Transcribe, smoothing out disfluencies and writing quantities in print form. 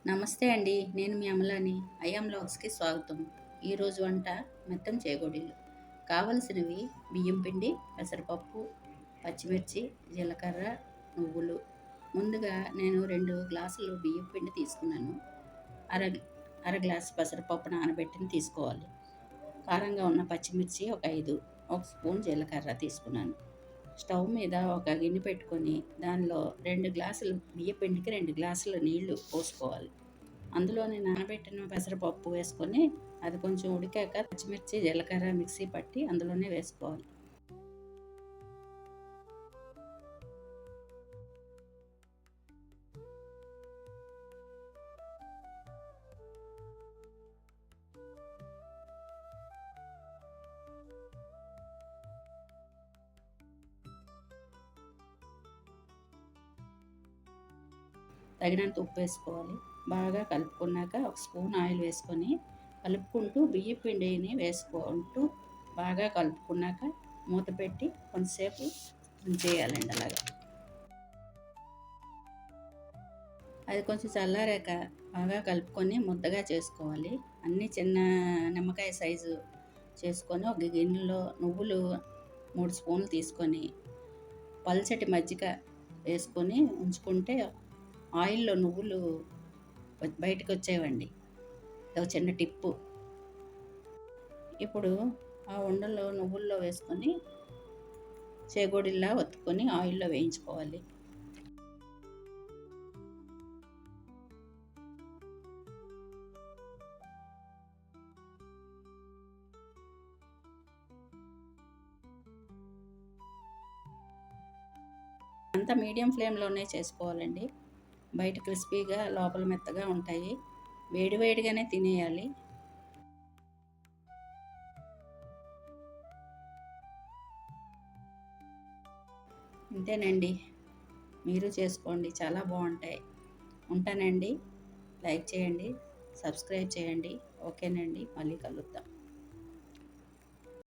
నమస్తే అండి. నేను మీ అమలాని. ఐఎమ్ లాగ్స్‌కి స్వాగతం. ఈరోజు వంట మెత్తని చేగోడీలు. కావలసినవి బియ్యం పిండి, పెసరపప్పు, పచ్చిమిర్చి, జీలకర్ర, నువ్వులు. ముందుగా నేను 2 గ్లాసులు బియ్యం పిండి తీసుకున్నాను. అర అర గ్లాసు పెసరపప్పు నానబెట్టింది తీసుకోవాలి. కారంగా ఉన్న పచ్చిమిర్చి ఒక 5, ఒక స్పూన్ జీలకర్ర తీసుకున్నాను. స్టవ్ మీద ఒక గిన్నె పెట్టుకొని దానిలో 2 గ్లాసులు బియ్య పిండికి 2 గ్లాసుల నీళ్లు పోసుకోవాలి. అందులోనే నానబెట్టిన పెసరపప్పు వేసుకొని అది కొంచెం ఉడికాక పచ్చిమిర్చి జీలకర్ర మిక్సీ పట్టి అందులోనే వేసుకోవాలి. తగినంత ఉప్పు వేసుకోవాలి. బాగా కలుపుకున్నాక ఒక స్పూన్ ఆయిల్ వేసుకొని కలుపుకుంటూ బియ్య పిండిని వేసుకుంటూ బాగా కలుపుకున్నాక మూత పెట్టి కొంతసేపు ఉంచేయాలండి అలాగా. అది కొంచెం చల్లారాక బాగా కలుపుకొని ముద్దగా చేసుకోవాలి. అన్నీ చిన్న నిమ్మకాయ సైజు చేసుకొని ఒక గిన్నెలో నువ్వులు 3 స్పూన్లు తీసుకొని పల్చటి మజ్జిగ వేసుకొని ఉంచుకుంటే ఆయిల్‌లో నువ్వులు బయటకు వచ్చేవండి. ఒక చిన్న టిప్పు. ఇప్పుడు ఆ ఉండలు నువ్వుల్లో వేసుకొని చేగోడీల్లా ఒత్తుకొని ఆయిల్‌లో వేయించుకోవాలి. అంతా మీడియం ఫ్లేమ్‌లోనే చేసుకోవాలండి. బయట క్రిస్పీగా లోపల మెత్తగా ఉంటాయి. వేడివేడిగానే తినేయాలి. ఇంతేనండి. మీరు చేసుకోండి. చాలా బాగుంటాయి. ఉంటానండి. లైక్ చేయండి, సబ్స్క్రైబ్ చేయండి. ఓకేనండి. మళ్ళీ కలుద్దాం.